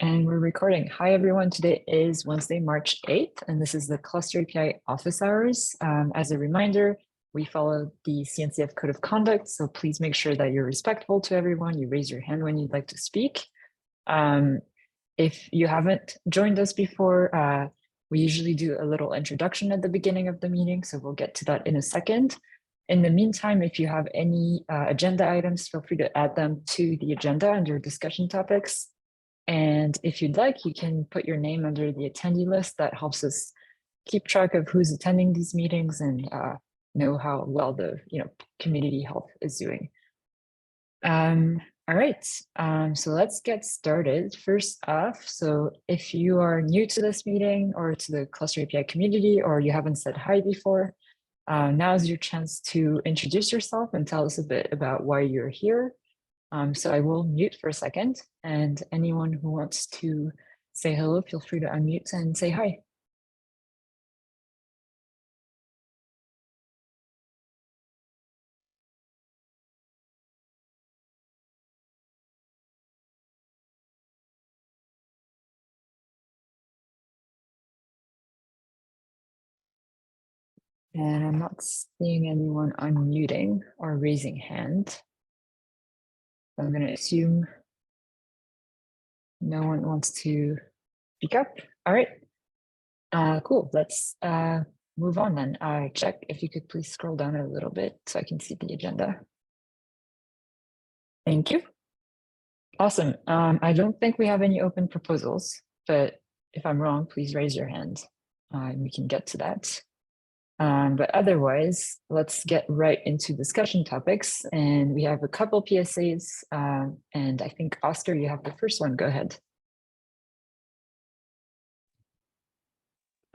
And we're recording. Hi, everyone. Today is Wednesday, March 8th, and this is the Cluster API office hours. As a reminder, we follow the CNCF Code of Conduct, so please make sure that you're respectful to everyone. You raise your hand when you'd like to speak. If you haven't joined us before, we usually do a little introduction at the beginning of the meeting, so we'll get to that in a second. In the meantime, if you have any agenda items, feel free to add them to the agenda under discussion topics. And if you'd like, you can put your name under the attendee list. That helps us keep track of who's attending these meetings and know how well the community health is doing. All right, so let's get started. First off, so if you are new to this meeting or to the Cluster API community, or you haven't said hi before, now is your chance to introduce yourself and tell us a bit about why you're here. So I will mute for a second, and anyone who wants to say hello, feel free to unmute and say hi. And I'm not seeing anyone unmuting or raising hand. I'm going to assume no one wants to speak up. All right, cool. Let's move on then. Check if you could please scroll down a little bit so I can see the agenda. Thank you. Awesome. I don't think we have any open proposals, but if I'm wrong, please raise your hand and we can get to that. But otherwise, let's get right into discussion topics. And we have a couple PSAs. And I think, Oscar, you have the first one. Go ahead.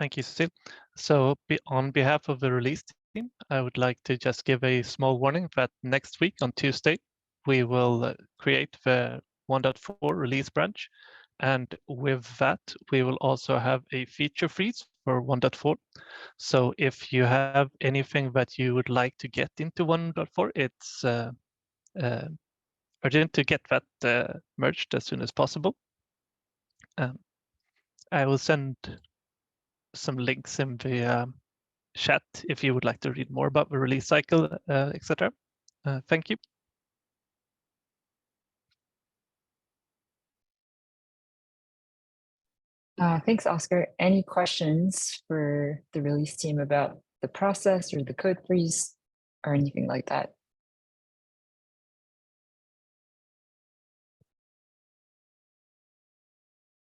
Thank you, Cecile. So on behalf of the release team, I would like to just give a small warning that next week on Tuesday, we will create the 1.4 release branch. And with that, we will also have a feature freeze for 1.4. So if you have anything that you would like to get into 1.4, it's urgent to get that merged as soon as possible. I will send some links in the chat if you would like to read more about the release cycle, etc. Thank you. Thanks, Oscar. Any questions for the release team about the process or the code freeze or anything like that?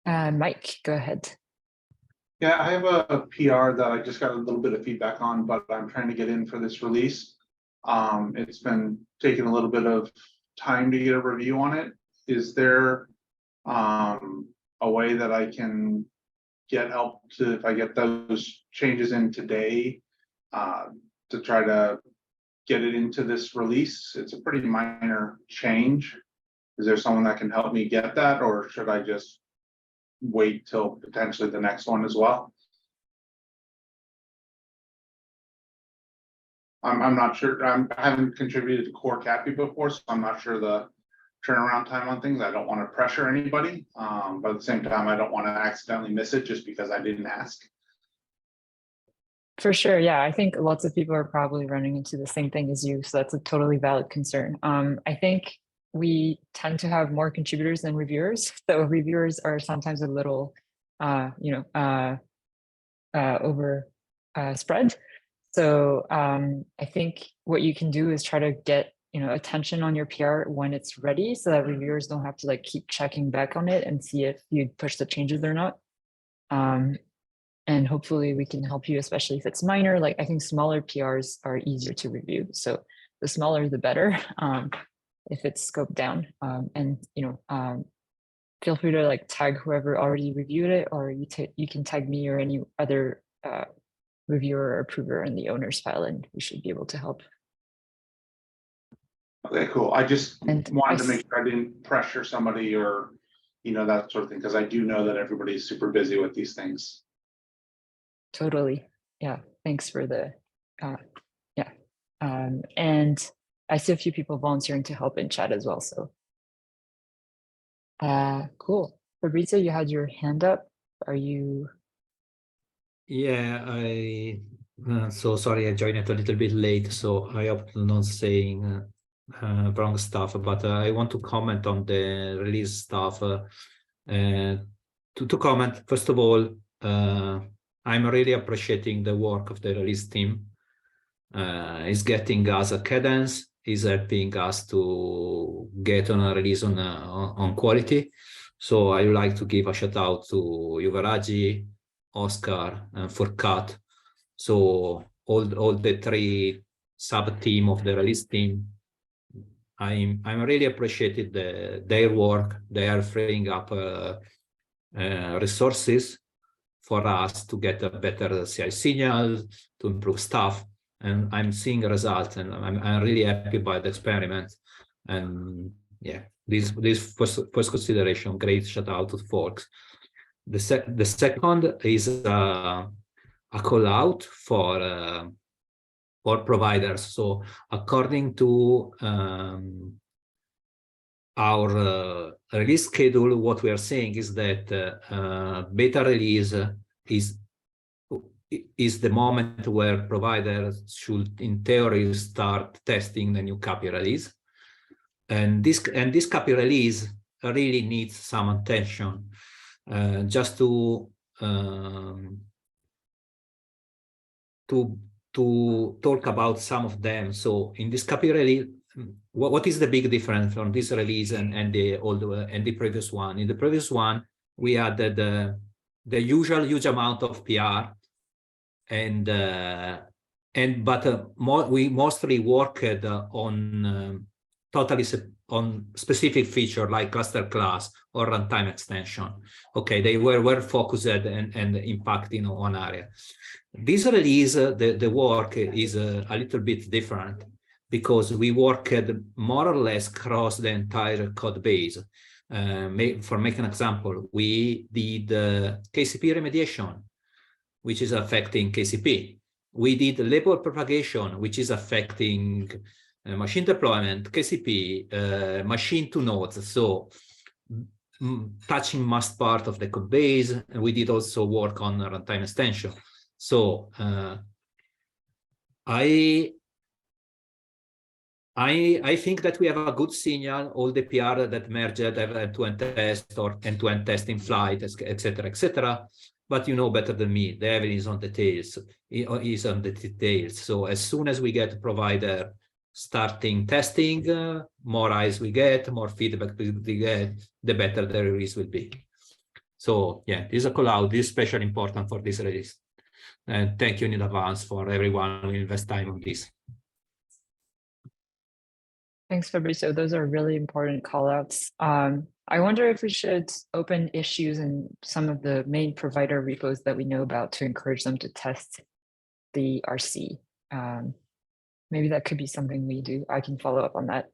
Mike, go ahead. Yeah, I have a PR that I just got a little bit of feedback on, but I'm trying to get in for this release. It's been taking a little bit of time to get a review on it. Is there a way that I can get help to, if I get those changes in today, to try to get it into this release? It's a pretty minor change. Is there someone that can help me get that, or should I just wait till potentially the next one as well? I'm not sure. I haven't contributed to Core CAPI before, so I'm not sure the turnaround time on things. I don't want to pressure anybody, but at the same time, I don't want to accidentally miss it just because I didn't ask. For sure, yeah. I think lots of people are probably running into the same thing as you, so that's a totally valid concern. I think we tend to have more contributors than reviewers, so reviewers are sometimes a little, over spread. So I think what you can do is try to get attention on your PR when it's ready, so that reviewers don't have to like keep checking back on it and see if you push the changes or not. And hopefully we can help you, especially if it's minor. Like I think smaller PRs are easier to review, so the smaller the better. If it's scoped down, and feel free to like tag whoever already reviewed it, or you can tag me or any other reviewer or approver in the owner's file, and we should be able to help. Okay, cool. I just wanted to make sure I didn't pressure somebody or that sort of thing, because I do know that everybody's super busy with these things. Totally. Yeah. Thanks for the and I see a few people volunteering to help in chat as well. So cool. Fabrizio, you had your hand up. Are you? Yeah, so sorry, I joined it a little bit late, so I hope not saying wrong stuff, but I want to comment on the release stuff. To comment, first of all, I'm really appreciating the work of the release team. It's getting us a cadence, is helping us to get on a release on quality. So I would like to give a shout out to Yuvaragi, Oscar, and Furkat. So all the three sub team of the release team, I'm really appreciated their work. They are freeing up resources for us to get a better CI signal, to improve stuff. And I'm seeing results, and I'm really happy by the experiment. And yeah, this first consideration, great shout out to folks. The second is a call out for providers. So according to our release schedule, what we are saying is that beta release is the moment where providers should, in theory, start testing the new copy release. And this copy release really needs some attention. Just to talk about some of them. So in this copy release, what is the big difference from this release and the previous one? In the previous one, we added the usual huge amount of PR, we mostly worked on on specific feature like cluster class or runtime extension. Okay, they were focused and impacting one area. This release, the work is a little bit different because we worked more or less across the entire code base. For making an example, we did KCP remediation, which is affecting KCP. We did label propagation, which is affecting machine deployment, KCP, machine to nodes. So touching most part of the code base. And we did also work on runtime extension. So I think that we have a good signal, all the PR that merged end-to-end test or end-to-end test in flight, etc., etc. But you know better than me, the evidence on details is on the details. So as soon as we get provider starting testing, more eyes we get, more feedback we get, the better the release will be. So yeah, this is a call out. This is especially important for this release. And thank you in advance for everyone who invest time on this. Thanks, Fabrizio. Those are really important callouts. I wonder if we should open issues in some of the main provider repos that we know about to encourage them to test the RC. Maybe that could be something we do. I can follow up on that.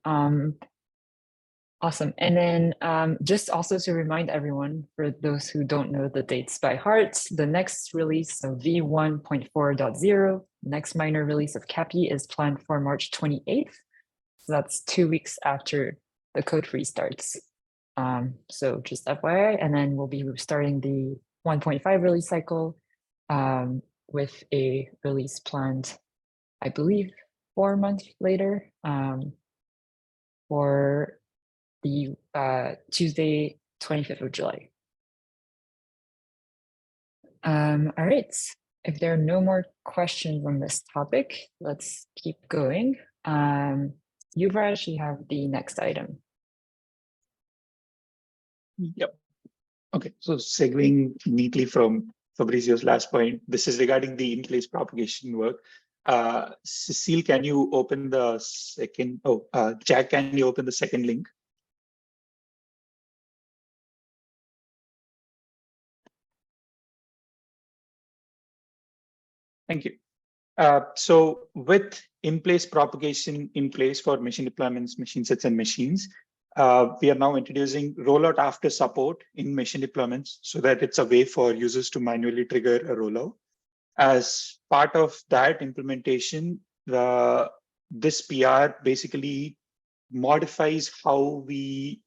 Awesome. And then just also to remind everyone, for those who don't know the dates by heart, the next release of v1.4.0, next minor release of CAPI is planned for March 28th. So that's 2 weeks after the code freeze starts. So just FYI, and then we'll be starting the 1.5 release cycle with a release planned, I believe, 4 months later for the Tuesday, 25th of July. All right, if there are no more questions on this topic, let's keep going. Yuvraj, you have the next item. Yep. Okay, so segueing neatly from Fabrizio's last point, this is regarding the in-place propagation work. Cecile, can you open the second? Oh, Jack, can you open the second link? Thank you. So with in-place propagation in place for machine deployments, machine sets, and machines, we are now introducing rollout after support in machine deployments so that it's a way for users to manually trigger a rollout. As part of that implementation, this PR basically modifies how we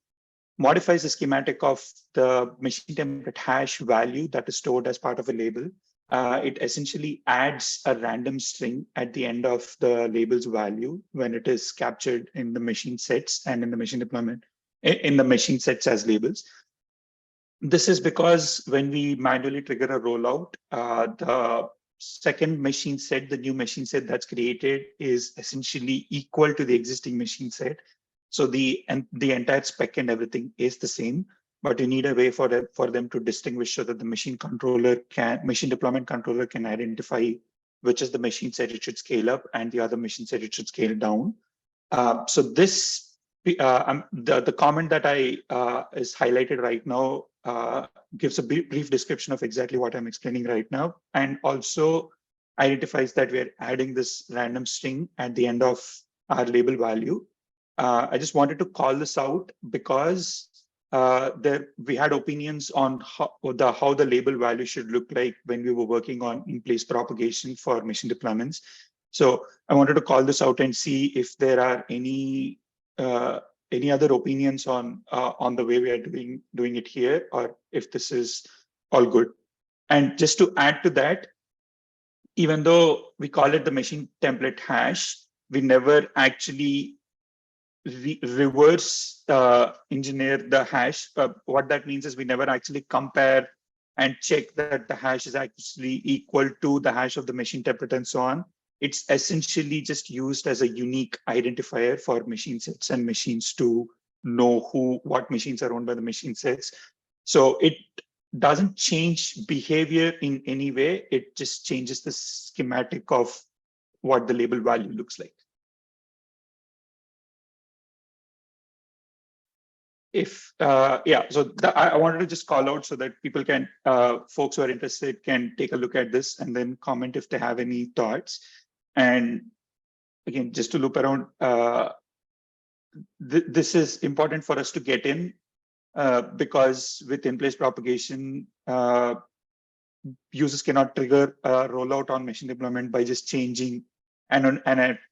modifies the schematic of the machine template hash value that is stored as part of a label. It essentially adds a random string at the end of the label's value when it is captured in the machine sets and in the machine deployment, in the machine sets as labels. This is because when we manually trigger a rollout, the second machine set, the new machine set that's created, is essentially equal to the existing machine set. So the entire spec and everything is the same, but you need a way for them to distinguish so that the machine deployment controller can identify which is the machine set it should scale up and the other machine set it should scale down. So this the comment that is highlighted right now gives a brief description of exactly what I'm explaining right now, and also identifies that we're adding this random string at the end of our label value. I just wanted to call this out because we had opinions on how the label value should look like when we were working on in-place propagation for machine deployments. So I wanted to call this out and see if there are any other opinions on the way we are doing it here, or if this is all good. And just to add to that, even though we call it the machine template hash, we never actually reverse engineer the hash. What that means is we never actually compare and check that the hash is actually equal to the hash of the machine template and so on. It's essentially just used as a unique identifier for machine sets and machines to know what machines are owned by the machine sets. So it doesn't change behavior in any way. It just changes the schematic of what the label value looks like. I wanted to just call out so that people can, folks who are interested can take a look at this and then comment if they have any thoughts. And again, just to loop around, this is important for us to get in because with in-place propagation, users cannot trigger a rollout on machine deployment by just changing an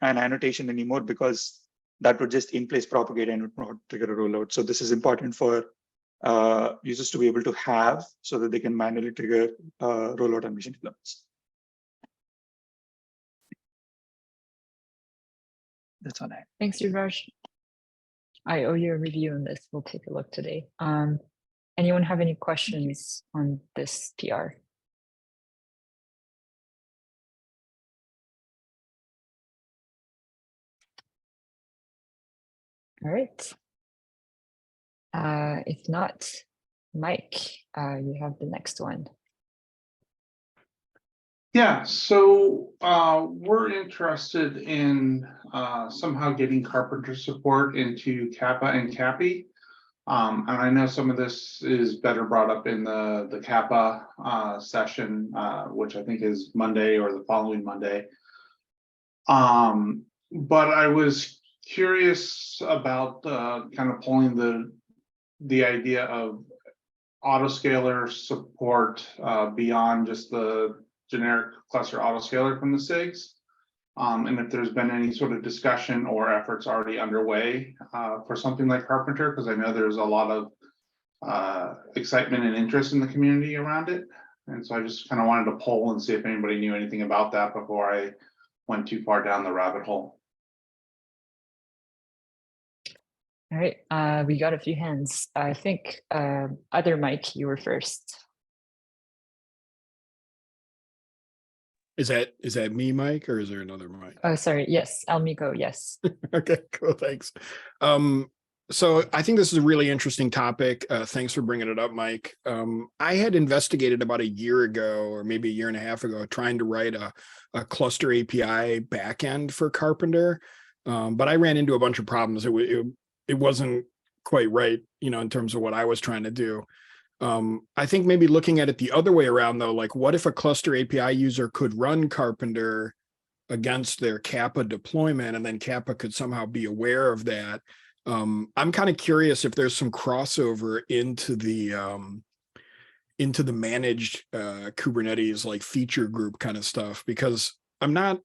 annotation anymore, because that would just in-place propagate and would not trigger a rollout. So this is important for users to be able to have so that they can manually trigger rollout on machine deployments. That's all I have. Thanks, Yuvraj. I owe you a review on this. We'll take a look today. Anyone have any questions on this PR? All right. If not, Mike, you have the next one. Yeah, so we're interested in somehow getting Carpenter support into Kappa and Cappy. And I know some of this is better brought up in the Kappa session, which I think is Monday or the following Monday. But I was curious about kind of pulling the idea of autoscaler support beyond just the generic cluster autoscaler from the SIGs, and if there's been any sort of discussion or efforts already underway for something like Carpenter, because I know there's a lot of excitement and interest in the community around it. And so I just kind of wanted to poll and see if anybody knew anything about that before I went too far down the rabbit hole. All right, we got a few hands. I think other Mike, you were first. Is that me, Mike, or is there another Mike? Oh, sorry. Yes, Almiko. Yes. Okay, cool. Thanks. So I think this is a really interesting topic. Thanks for bringing it up, Mike. I had investigated about a year ago, or maybe a year and a half ago, trying to write a cluster API backend for Carpenter, but I ran into a bunch of problems. It wasn't quite right, in terms of what I was trying to do. I think maybe looking at it the other way around, though, like what if a cluster API user could run Carpenter against their Kappa deployment, and then Kappa could somehow be aware of that? I'm kind of curious if there's some crossover into the managed Kubernetes like feature group kind of stuff, because I'm not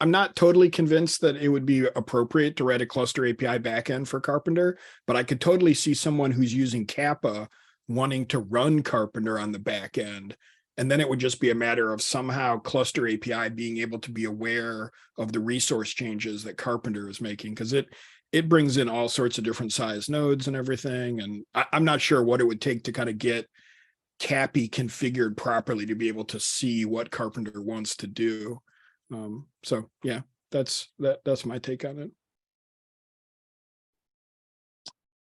I'm not totally convinced that it would be appropriate to write a cluster API backend for Carpenter, but I could totally see someone who's using Kappa wanting to run Carpenter on the back end. And then it would just be a matter of somehow cluster API being able to be aware of the resource changes that Carpenter is making, because it brings in all sorts of different size nodes and everything. And I'm not sure what it would take to kind of get Cappy configured properly to be able to see what Carpenter wants to do. So yeah, that's my take on it.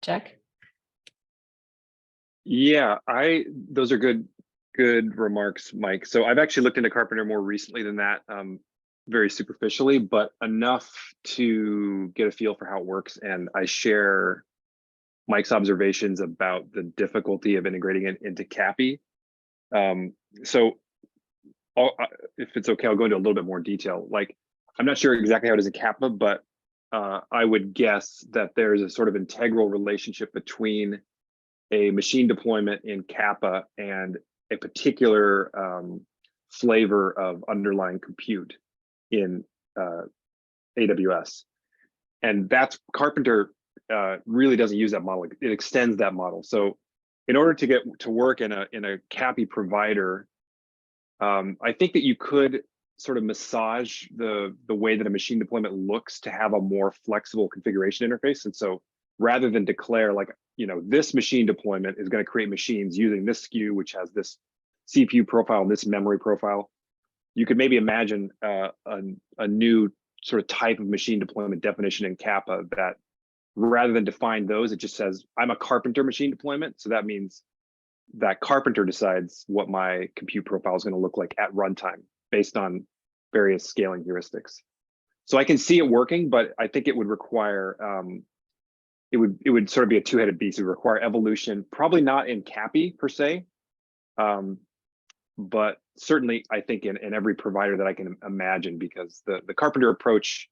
Jack? Yeah, those are good remarks, Mike. So I've actually looked into Carpenter more recently than that, very superficially, but enough to get a feel for how it works. And I share Mike's observations about the difficulty of integrating it into Cappy. So if it's okay, I'll go into a little bit more detail. Like, I'm not sure exactly how it is in Kappa, but I would guess that there's a sort of integral relationship between a machine deployment in Kappa and a particular flavor of underlying compute in AWS. And that's Carpenter really doesn't use that model. It extends that model. So in order to get to work in a Cappy provider, I think that you could sort of massage the way that a machine deployment looks to have a more flexible configuration interface. And so rather than declare like, you know, this machine deployment is going to create machines using this SKU, which has this CPU profile and this memory profile, you could maybe imagine a new sort of type of machine deployment definition in Kappa that rather than define those, it just says, I'm a Carpenter machine deployment. So that means that Carpenter decides what my compute profile is going to look like at runtime based on various scaling heuristics. So I can see it working, but I think it would require, it would sort of be a two-headed beast. It would require evolution, probably not in Cappy per se, but certainly I think in every provider that I can imagine, because the Carpenter approach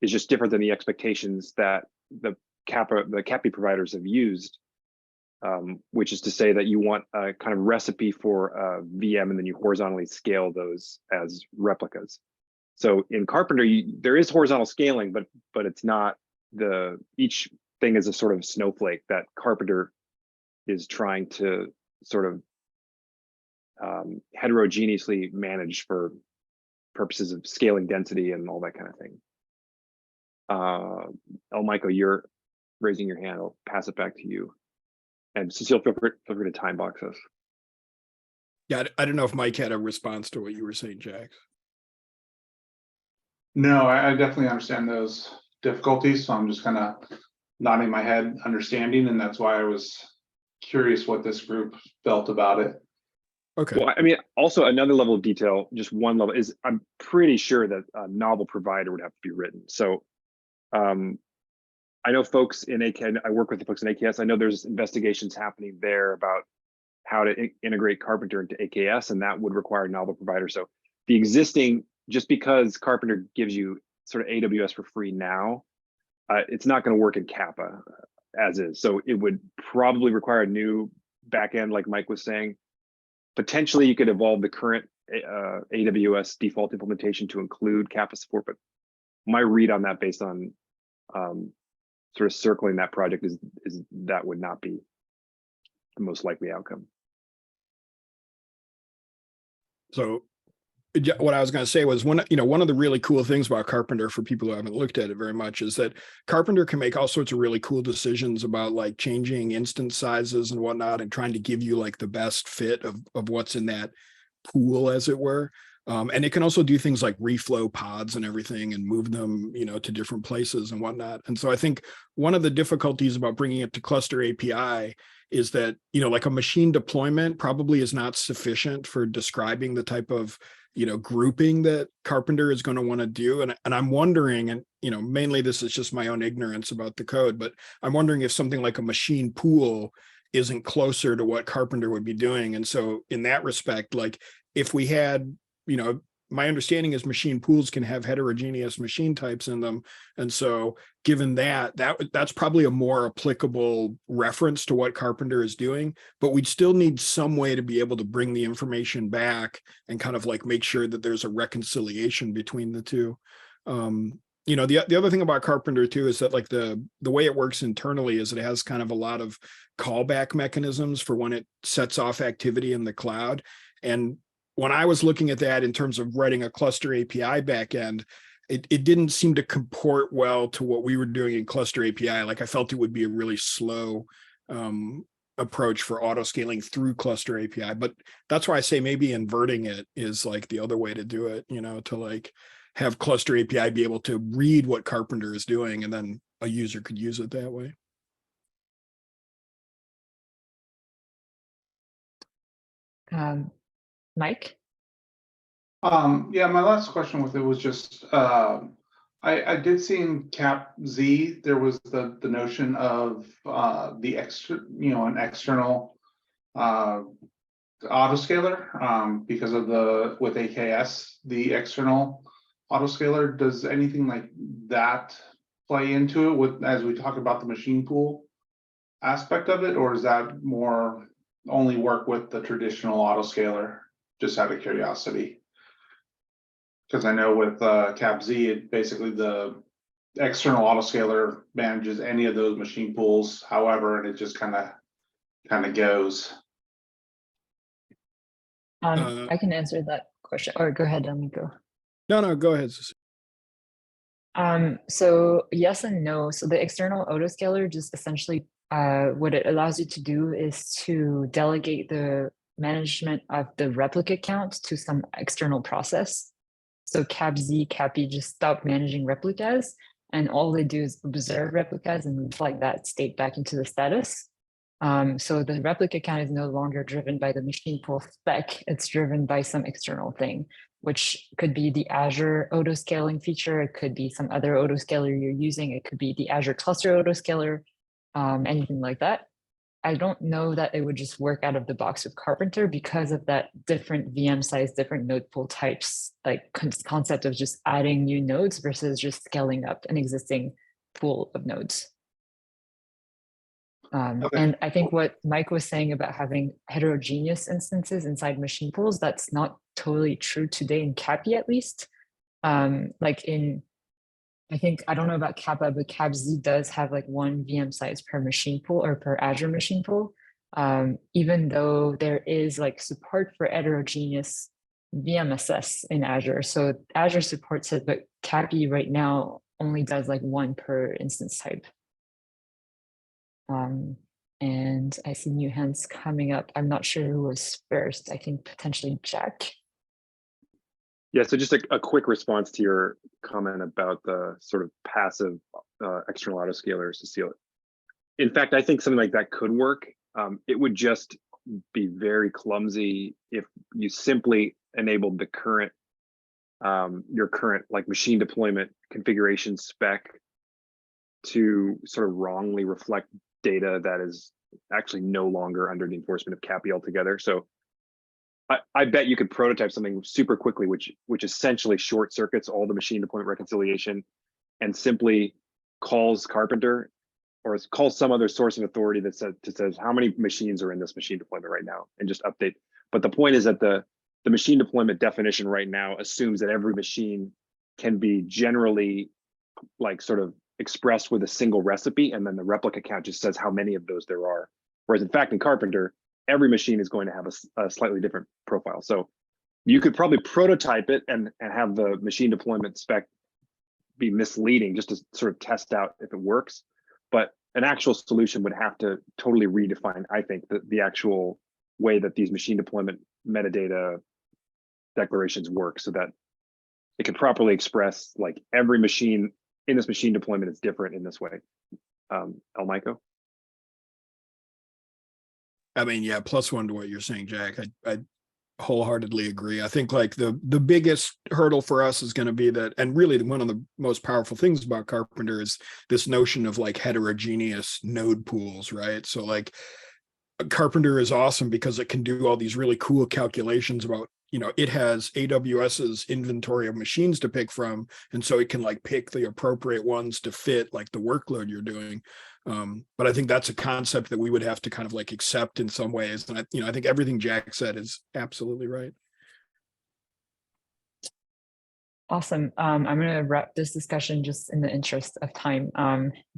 is just different than the expectations that the Cappy providers have used, which is to say that you want a kind of recipe for a VM and then you horizontally scale those as replicas. So in Carpenter, there is horizontal scaling, but it's not each thing is a sort of snowflake that Carpenter is trying to sort of heterogeneously manage for purposes of scaling density and all that kind of thing. Michael, you're raising your hand. I'll pass it back to you. And Cecile, feel free to time box us. Yeah, I don't know if Mike had a response to what you were saying, Jack. No, I definitely understand those difficulties. So I'm just kind of nodding my head, understanding, and that's why I was curious what this group felt about it. Okay. Well, I mean, also another level of detail, just one level, is I'm pretty sure that a novel provider would have to be written. So I know folks in AKS, I work with the folks in AKS, I know there's investigations happening there about how to integrate Carpenter into AKS, and that would require a novel provider. So the existing, just because Carpenter gives you sort of AWS for free now, it's not going to work in Kappa as is. So it would probably require a new backend, like Mike was saying. Potentially, you could evolve the current AWS default implementation to include Kappa support, but my read on that, based on sort of circling that project, is that would not be the most likely outcome. So what I was going to say was one of the really cool things about Carpenter, for people who haven't looked at it very much, is that Carpenter can make all sorts of really cool decisions about like changing instance sizes and whatnot, and trying to give you like the best fit of what's in that pool, as it were. And it can also do things like reflow pods and everything and move them, to different places and whatnot. And so I think one of the difficulties about bringing it to cluster API is that, like a machine deployment probably is not sufficient for describing the type of, grouping that Carpenter is going to want to do. And I'm wondering, and, mainly this is just my own ignorance about the code, but I'm wondering if something like a machine pool isn't closer to what Carpenter would be doing. And so in that respect, like if we had, my understanding is machine pools can have heterogeneous machine types in them. And so given that's probably a more applicable reference to what Carpenter is doing, but we'd still need some way to be able to bring the information back and kind of like make sure that there's a reconciliation between the two. You know, the other thing about Carpenter too is that like the way it works internally is it has kind of a lot of callback mechanisms for when it sets off activity in the cloud. And when I was looking at that in terms of writing a cluster API backend, it didn't seem to comport well to what we were doing in cluster API. Like I felt it would be a really slow approach for auto scaling through cluster API. But that's why I say maybe inverting it is like the other way to do it, you know, to like have cluster API be able to read what Carpenter is doing, and then a user could use it that way. Mike? Yeah, my last question with it was just, I did see in Cap Z, there was the notion of the extra, you know, an external autoscaler, because of with AKS, the external autoscaler. Does anything like that play into it as we talk about the machine pool aspect of it, or is that more only work with the traditional autoscaler, just out of curiosity? Because I know with Cap Z, it basically the external autoscaler manages any of those machine pools, however, and it just kind of goes. I can answer that question, or go ahead, Amico. No, go ahead. So yes and no. So the external autoscaler just essentially what it allows you to do is to delegate the management of the replicate count to some external process. So CapZ, CapE just stop managing replicas, and all they do is observe replicas and reflect that state back into the status. So the replica count is no longer driven by the machine pool spec, it's driven by some external thing, which could be the Azure autoscaling feature, it could be some other autoscaler you're using, it could be the Azure cluster autoscaler, anything like that. I don't know that it would just work out of the box with Carpenter because of that different VM size, different node pool types, like concept of just adding new nodes versus just scaling up an existing pool of nodes. Okay. And I think what Mike was saying about having heterogeneous instances inside machine pools, that's not totally true today in CAPI at least. Like in, I think, I don't know about Kappa, but CapZ does have like one VM size per machine pool or per Azure machine pool. Even though there is like support for heterogeneous VMSS in Azure. So Azure supports it, but CAPI right now only does like one per instance type. And I see new hands coming up. I'm not sure who was first. I think potentially Jack. Yeah, so just a quick response to your comment about the sort of passive external autoscalers, Cecile. In fact, I think something like that could work. It would just be very clumsy if you simply enabled the current, your current like machine deployment configuration spec to sort of wrongly reflect data that is actually no longer under the enforcement of CAPI altogether. So I bet you could prototype something super quickly, which essentially short circuits all the machine deployment reconciliation and simply calls Carpenter or calls some other source of authority that says how many machines are in this machine deployment right now and just update. But the point is that the machine deployment definition right now assumes that every machine can be generally like sort of expressed with a single recipe, and then the replica count just says how many of those there are. Whereas in fact, in Carpenter, every machine is going to have a slightly different profile. So you could probably prototype it and have the machine deployment spec be misleading just to sort of test out if it works. But an actual solution would have to totally redefine, I think, the actual way that these machine deployment metadata declarations work so that it can properly express like every machine in this machine deployment is different in this way. Elmico? I mean, yeah, +1 to what you're saying, Jack. I wholeheartedly agree. I think like the biggest hurdle for us is going to be that, and really one of the most powerful things about Carpenter is this notion of like heterogeneous node pools, right? So like Carpenter is awesome because it can do all these really cool calculations about, you know, it has AWS's inventory of machines to pick from. And so it can like pick the appropriate ones to fit like the workload you're doing. But I think that's a concept that we would have to kind of like accept in some ways. And I think everything Jack said is absolutely right. Awesome. I'm going to wrap this discussion just in the interest of time.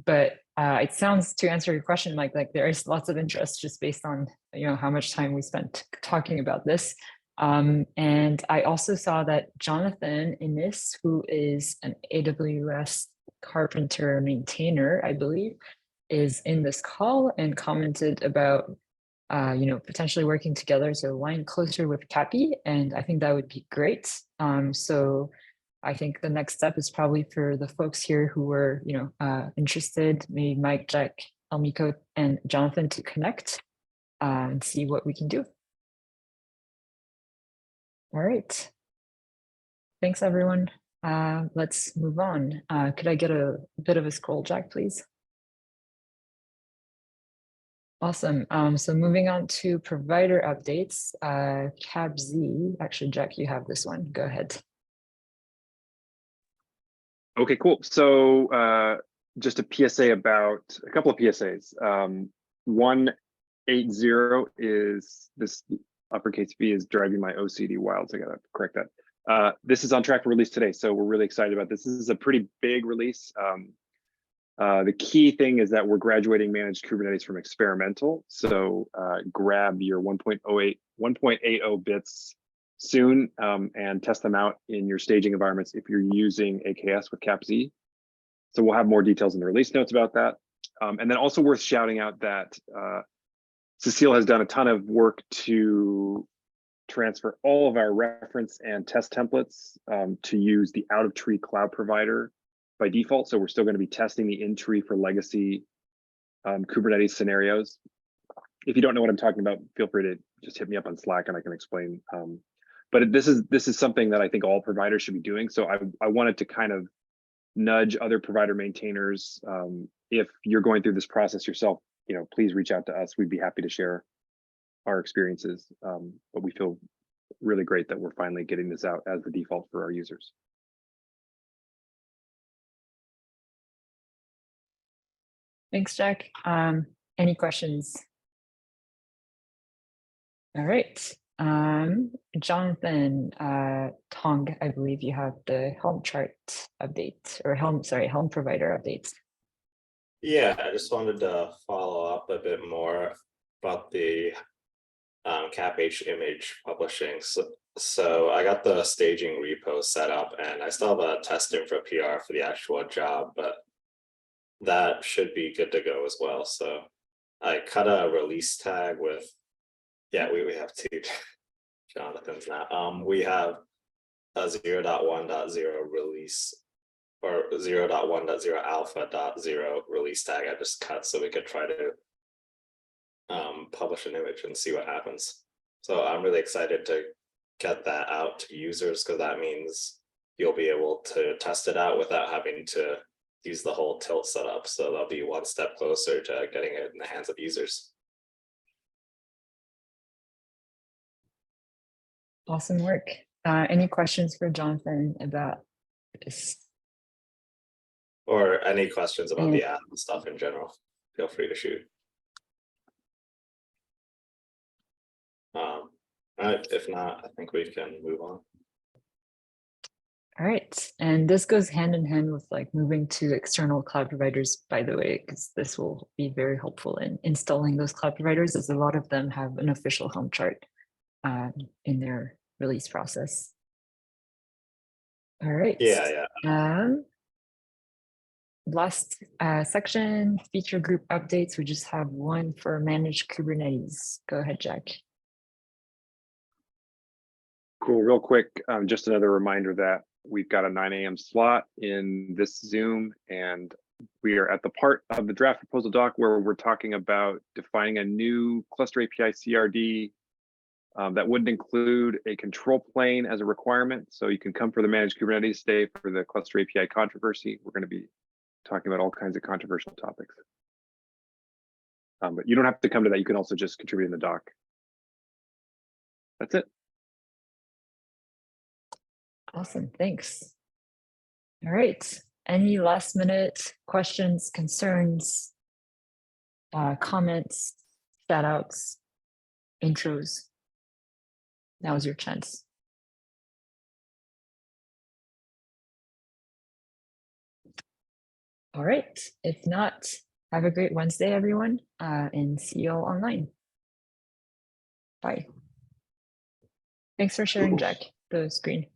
But it sounds, to answer your question, like there is lots of interest just based on how much time we spent talking about this. And I also saw that Jonathan Innes, who is an AWS Carpenter maintainer, I believe, is in this call and commented about potentially working together to align closer with CAPI, and I think that would be great. So I think the next step is probably for the folks here who were, interested, maybe Mike, Jack, Elmiko, and Jonathan to connect and see what we can do. All right. Thanks, everyone. Let's move on. Could I get a bit of a scroll, Jack, please? Awesome. So moving on to provider updates, CABZ. Actually, Jack, you have this one. Go ahead. Okay, cool. So just a PSA about a couple of PSAs. 180 is this uppercase V is driving my OCD wild, so I gotta correct that. This is on track for release today, so we're really excited about this. This is a pretty big release. The key thing is that we're graduating managed Kubernetes from experimental. So grab your 1.80 bits soon and test them out in your staging environments if you're using AKS with CAPZ. So we'll have more details in the release notes about that. And then also worth shouting out that Cecile has done a ton of work to transfer all of our reference and test templates to use the out-of-tree cloud provider by default. So we're still going to be testing the in-tree for legacy Kubernetes scenarios. If you don't know what I'm talking about, feel free to just hit me up on Slack and I can explain. But this is something that I think all providers should be doing. So I wanted to kind of nudge other provider maintainers. If you're going through this process yourself, please reach out to us. We'd be happy to share our experiences. But we feel really great that we're finally getting this out as the default for our users. Thanks, Jack. Any questions? All right. Jonathan Tong, I believe you have the Helm chart update or Helm provider updates. Yeah, I just wanted to follow up a bit more about the CapH image publishing. So I got the staging repo set up and I still have a testing for PR for the actual job, but that should be good to go as well. So I cut a release tag with, yeah, we have two Jonathans now. We have a 0.1.0 release or 0.1.0 alpha.0 release tag I just cut so we could try to publish an image and see what happens. So I'm really excited to get that out to users because that means you'll be able to test it out without having to use the whole tilt setup. So they'll be one step closer to getting it in the hands of users. Awesome work. Any questions for Jonathan about this? Or any questions about the app and stuff in general, feel free to shoot. If not, I think we can move on. All right, and this goes hand in hand with like moving to external cloud providers, by the way, because this will be very helpful in installing those cloud providers, as a lot of them have an official Helm chart in their release process. All right. Yeah. Last section, feature group updates. We just have one for managed Kubernetes. Go ahead, Jack. Cool, real quick, just another reminder that we've got a 9 a.m. slot in this Zoom, and we are at the part of the draft proposal doc where we're talking about defining a new cluster API CRD that wouldn't include a control plane as a requirement. So you can come for the managed Kubernetes, stay for the cluster API controversy. We're going to be talking about all kinds of controversial topics. But you don't have to come to that. You can also just contribute in the doc. That's it. Awesome, thanks. All right, any last minute questions, concerns, comments, shout outs, intros? Now's your chance. All right. If not, have a great Wednesday, everyone, and see you all online. Bye. Thanks for sharing, Jack, the screen.